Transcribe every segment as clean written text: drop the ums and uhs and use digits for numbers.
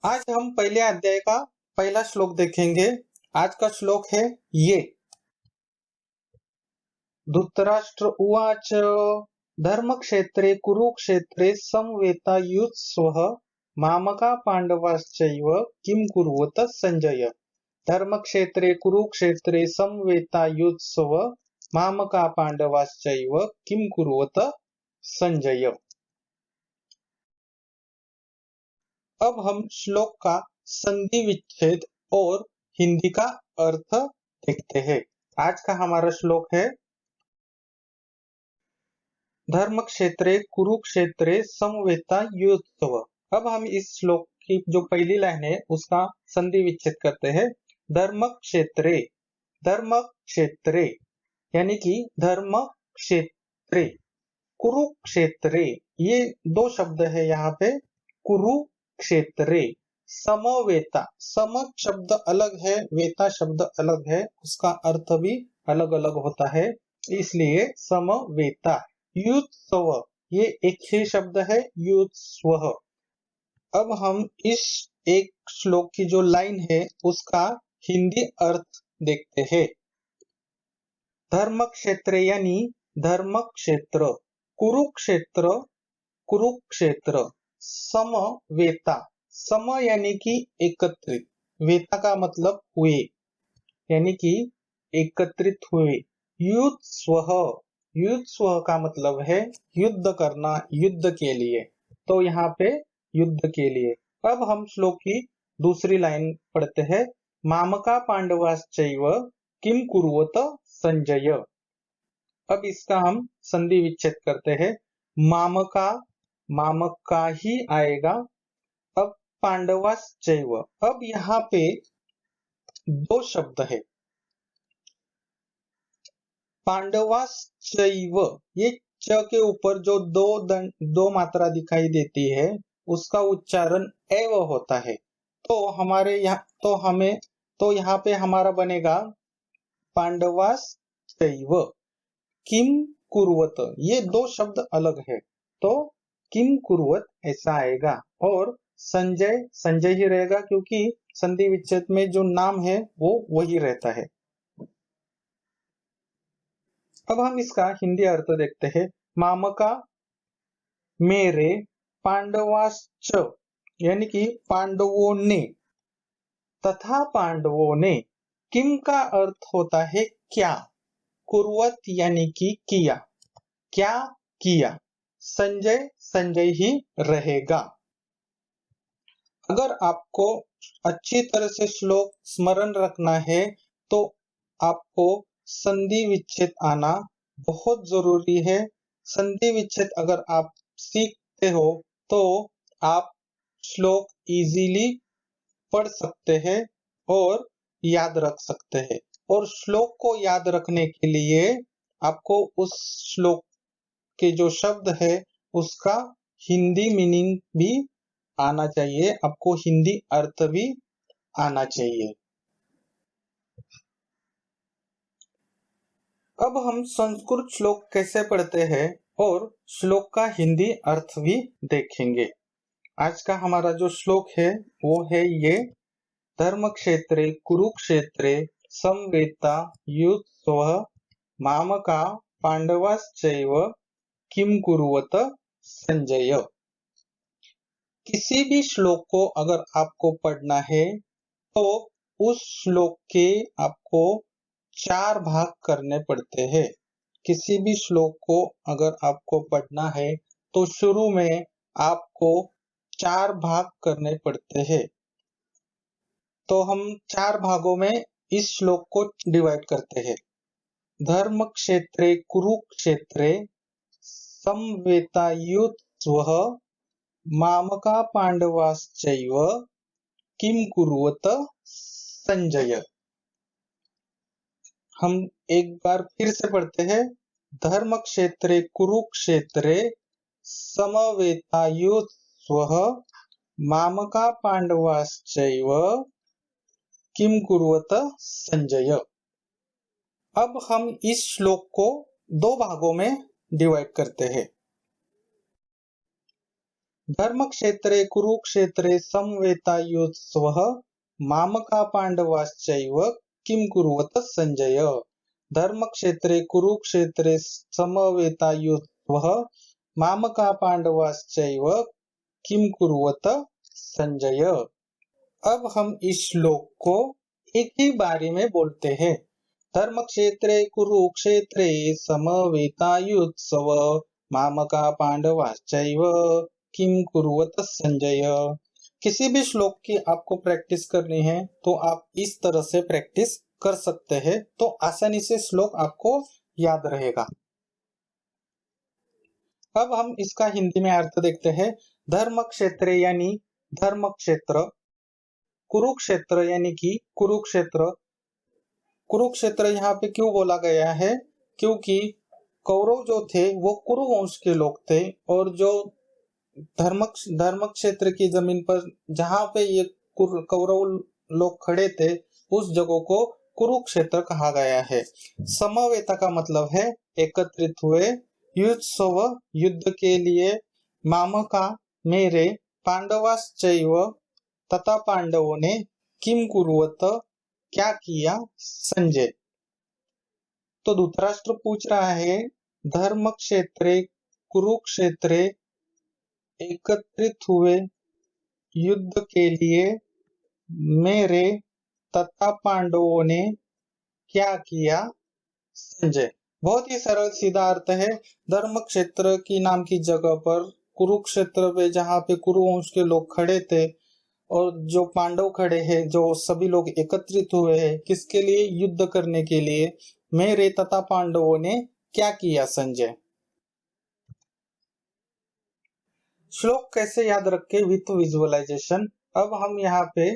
आज हम पहले अध्याय का पहला श्लोक देखेंगे। आज का श्लोक है ये। धृतराष्ट्र उवाच धर्मक्षेत्रे कुरुक्षेत्रे समवेतायुत्सवः मामका पांडवाश्चैव किं कुर्वत संजय। धर्मक्षेत्रे कुरुक्षेत्रे समवेतायुत्सवः मामका पांडवाश्चैव किं कुर्वत संजय। अब हम श्लोक का संधि विच्छेद और हिंदी का अर्थ देखते हैं। आज का हमारा श्लोक है धर्मक्षेत्रे कुरुक्षेत्रे समवेतायुत्सव। अब हम इस श्लोक की जो पहली लाइन है उसका संधि विच्छेद करते हैं। धर्मक्षेत्रे, धर्मक्षेत्रे यानी कि धर्म क्षेत्रे, कुरुक्षेत्रे ये दो शब्द है यहाँ पे। कुरुक्षेत्रे समवेता, सम शब्द अलग है, वेता शब्द अलग है, उसका अर्थ भी अलग अलग होता है, इसलिए समवेता। युत्सव ये एक ही शब्द है, युत्स्व। अब हम इस एक श्लोक की जो लाइन है उसका हिंदी अर्थ देखते हैं। धर्म क्षेत्र यानी धर्म क्षेत्र, कुरुक्षेत्र, कुरुक्षेत्र, समवेता, सम यानी कि एकत्रित, वेता का मतलब हुए यानी कि एकत्रित हुए। युत्स्व, युत्स्व का मतलब है युद्ध करना, युद्ध के लिए, तो यहाँ पे युद्ध के लिए। अब हम श्लोक की दूसरी लाइन पढ़ते हैं। मामका पांडवाश्चैव किं कुर्वत संजय। अब इसका हम संधि विच्छेद करते हैं। मामका, मामका ही आएगा। अब पांडवाश्चैव, अब यहाँ पे दो शब्द है। पांडवाश्चैव, ये च के ऊपर जो दो मात्रा दिखाई देती है उसका उच्चारण एव होता है। तो हमारे यहाँ तो यहाँ पे हमारा बनेगा पांडवाश्चैव किम कुर्वत, ये दो शब्द अलग है, तो किम कुर्वत ऐसा आएगा। और संजय, संजय ही रहेगा क्योंकि संधि विच्छेद में जो नाम है वो वही रहता है। अब हम इसका हिंदी अर्थ देखते हैं। मामका मेरे, पांडवाश्च यानी कि पांडवों ने, तथा पांडवों ने, किम का अर्थ होता है क्या, कुर्वत यानी कि किया, क्या किया, संजय, संजय ही रहेगा। अगर आपको अच्छी तरह से श्लोक स्मरण रखना है तो आपको संधि विच्छेद आना बहुत जरूरी है। संधि विच्छेद अगर आप सीखते हो तो आप श्लोक इजीली पढ़ सकते हैं और याद रख सकते हैं। और श्लोक को याद रखने के लिए आपको उस श्लोक के जो शब्द है उसका हिंदी मीनिंग भी आना चाहिए, आपको हिंदी अर्थ भी आना चाहिए। अब हम संस्कृत श्लोक कैसे पढ़ते हैं और श्लोक का हिंदी अर्थ भी देखेंगे। आज का हमारा जो श्लोक है वो है ये। धर्मक्षेत्रे कुरुक्षेत्रे समवेता युत्सवः मामका पांडवाश्चैव किं कुर्वत संजय। किसी भी श्लोक को अगर आपको पढ़ना है तो उस श्लोक के आपको 4 भाग करने पड़ते हैं। किसी भी श्लोक को अगर आपको पढ़ना है तो शुरू में आपको 4 भाग करने पड़ते हैं। तो हम 4 भागों में इस श्लोक को डिवाइड करते हैं। धर्म क्षेत्रे कुरुक्षेत्रे समवेतायुत्सवः मामका पांडवाश्चैव किं कुर्वत संजय। हम एक बार फिर से पढ़ते हैं। धर्म क्षेत्रे कुरुक्षेत्रे समवेतायुत्सवः मामका पांडवाश्चैव किं कुर्वत संजय। अब हम इस श्लोक को 2 भागों में डिवाइड करते हैं। धर्मक्षेत्रे कुरुक्षेत्रे समवेतायुत्सवः मामका पांडवाश्चैव किं कुर्वत संजय। धर्मक्षेत्रे कुरुक्षेत्रे समवेतायुत्सवः मामका पांडवाश्चैव किं कुर्वत संजय। अब हम इस श्लोक को एक ही बारी में बोलते हैं। धर्मक्षेत्रे कुरुक्षेत्रे समवेतायुत्सव मामका पांडवाश्चैव किम कुर्वत संजय। किसी भी श्लोक की आपको प्रैक्टिस करनी है तो आप इस तरह से प्रैक्टिस कर सकते हैं, तो आसानी से श्लोक आपको याद रहेगा। अब हम इसका हिंदी में अर्थ देखते हैं। धर्म क्षेत्र यानी धर्म क्षेत्र, कुरुक्षेत्र यानी कि कुरुक्षेत्र। कुरुक्षेत्र यहाँ पे क्यों बोला गया है, क्योंकि कौरव जो थे वो कुरु वंश के लोग थे, और जो धर्म क्षेत्र की जमीन पर जहाँ पे ये कौरव लोग खड़े थे उस जगह को कुरुक्षेत्र कहा गया है। समवेता का मतलब है एकत्रित हुए, युत्सव युद्ध के लिए, मामका मेरे, पांडवाश्चैव तथा पांडवों ने, किम कुरुवत क्या किया, संजय। तो धृतराष्ट्र पूछ रहा है धर्म क्षेत्रे कुरुक्षेत्रे एकत्रित हुए युद्ध के लिए मेरे तथा पांडवों ने क्या किया, संजय। बहुत ही सरल सीधा अर्थ है। धर्म क्षेत्र की नाम की जगह पर कुरुक्षेत्र पे जहाँ पे कुरुवंश के लोग खड़े थे और जो पांडव खड़े हैं, जो सभी लोग एकत्रित हुए हैं किसके लिए, युद्ध करने के लिए, मेरे तथा पांडवों ने क्या किया, संजय। श्लोक कैसे याद रखे विथ विजुअलाइजेशन। अब हम यहाँ पे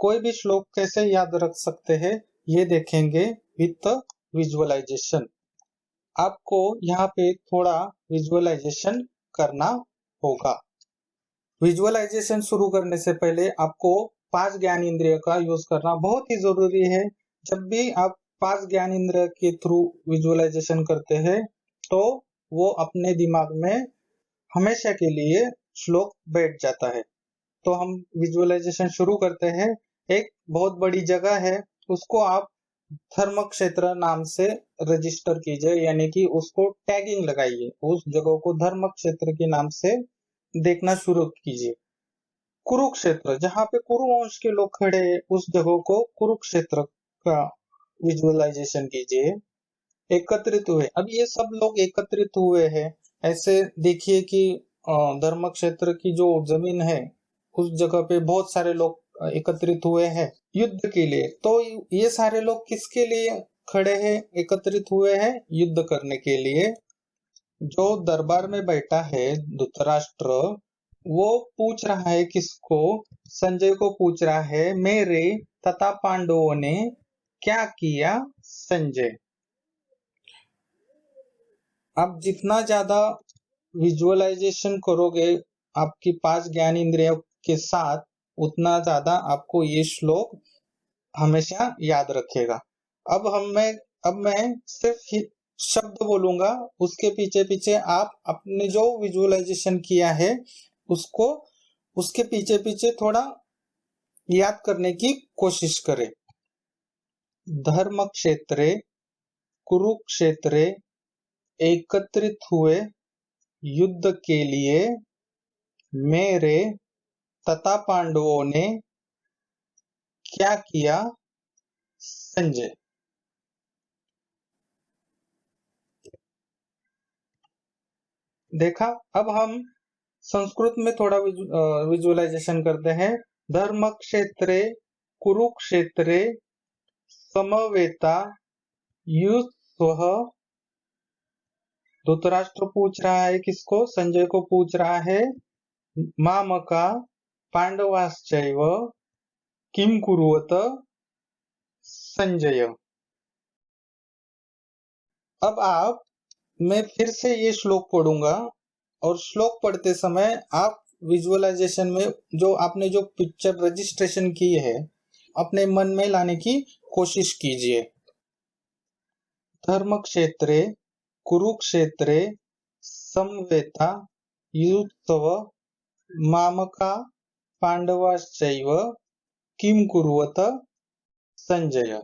कोई भी श्लोक कैसे याद रख सकते हैं ये देखेंगे विथ विजुअलाइजेशन। आपको यहाँ पे थोड़ा विजुअलाइजेशन करना होगा। विजुअलाइजेशन शुरू करने से पहले आपको 5 ज्ञान इंद्रिय का यूज करना बहुत ही जरूरी है। जब भी आप 5 ज्ञान इंद्रिय के थ्रू विजुअलाइजेशन करते हैं तो वो अपने दिमाग में हमेशा के लिए श्लोक बैठ जाता है। तो हम विजुअलाइजेशन शुरू करते हैं। एक बहुत बड़ी जगह है, उसको आप धर्म क्षेत्र नाम से रजिस्टर कीजिए, यानी कि उसको टैगिंग लगाइए, उस जगह को धर्म क्षेत्र के नाम से देखना शुरू कीजिए। कुरुक्षेत्र जहाँ पे कुरुवंश के लोग खड़े हैं उस जगह को कुरुक्षेत्र का विजुअलाइजेशन कीजिए। एकत्रित हुए, अब ये सब लोग एकत्रित हुए हैं, ऐसे देखिए कि धर्म क्षेत्र की जो जमीन है उस जगह पे बहुत सारे लोग एकत्रित हुए हैं युद्ध के लिए। तो ये सारे लोग किसके लिए खड़े हैं, एकत्रित हुए हैं, युद्ध करने के लिए। जो दरबार में बैठा है धृतराष्ट्र, वो पूछ रहा है किसको, संजय को पूछ रहा है मेरे तथा पांडवों ने क्या किया, संजय। आप जितना ज्यादा विजुअलाइजेशन करोगे आपकी 5 ज्ञान इंद्रियों के साथ, उतना ज्यादा आपको ये श्लोक हमेशा याद रखेगा। अब मैं सिर्फ शब्द बोलूंगा, उसके पीछे पीछे आप अपने जो विजुअलाइजेशन किया है उसको उसके पीछे पीछे थोड़ा याद करने की कोशिश करें। धर्म क्षेत्रे कुरुक्षेत्रे एकत्रित हुए युद्ध के लिए मेरे तथा पांडवों ने क्या किया, संजय। देखा। अब हम संस्कृत में थोड़ा विजुअलाइजेशन करते हैं। धर्म क्षेत्रे कुरुक्षेत्रे समवेता युत्सव। धृतराष्ट्र पूछ रहा है किसको, संजय को पूछ रहा है मामका पांडवाश्चैव किम कुरुवत, संजय। अब मैं फिर से ये श्लोक पढ़ूंगा और श्लोक पढ़ते समय आप विजुअलाइजेशन में जो आपने जो पिक्चर रजिस्ट्रेशन की है अपने मन में लाने की कोशिश कीजिए। धर्म क्षेत्रे कुरुक्षेत्रे समवेता युत्सव मामका पांडवाश्चैव किम कुर्वत संजय।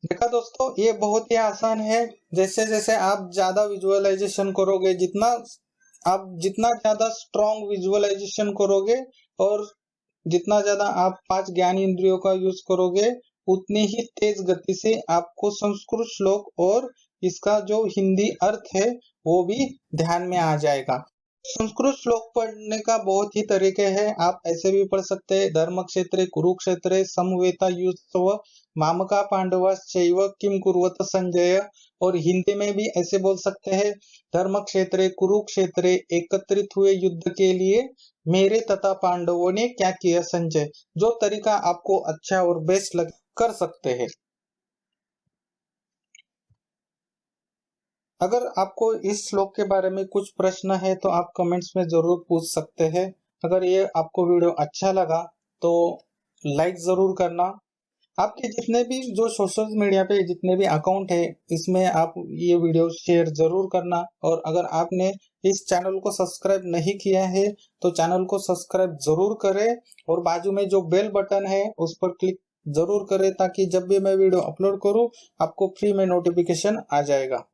देखा दोस्तों, ये बहुत ही आसान है। जैसे जैसे आप ज्यादा विजुअलाइजेशन करोगे, जितना ज्यादा स्ट्रॉन्ग विजुअलाइजेशन करोगे और जितना ज्यादा आप 5 ज्ञान इंद्रियों का यूज करोगे, उतनी ही तेज गति से आपको संस्कृत श्लोक और इसका जो हिंदी अर्थ है वो भी ध्यान में आ जाएगा। संस्कृत श्लोक पढ़ने का बहुत ही तरीके हैं। आप ऐसे भी पढ़ सकते हैं, धर्म क्षेत्रे कुरुक्षेत्रे समवेता युत्सव मामका पांडवाश्चैव किम कुर्वत संजय। और हिंदी में भी ऐसे बोल सकते हैं, धर्म क्षेत्रे कुरुक्षेत्रे एकत्रित हुए युद्ध के लिए मेरे तथा पांडवों ने क्या किया संजय। जो तरीका आपको अच्छा और बेस्ट लगे कर सकते हैं। अगर आपको इस श्लोक के बारे में कुछ प्रश्न है तो आप कमेंट्स में जरूर पूछ सकते हैं। अगर ये आपको वीडियो अच्छा लगा तो लाइक जरूर करना। आपके जितने भी जो सोशल मीडिया पे जितने भी अकाउंट है, इसमें आप ये वीडियो शेयर जरूर करना। और अगर आपने इस चैनल को सब्सक्राइब नहीं किया है तो चैनल को सब्सक्राइब जरूर करें और बाजू में जो बेल बटन है उस पर क्लिक जरूर करें, ताकि जब भी मैं वीडियो अपलोड करूं आपको फ्री में नोटिफिकेशन आ जाएगा।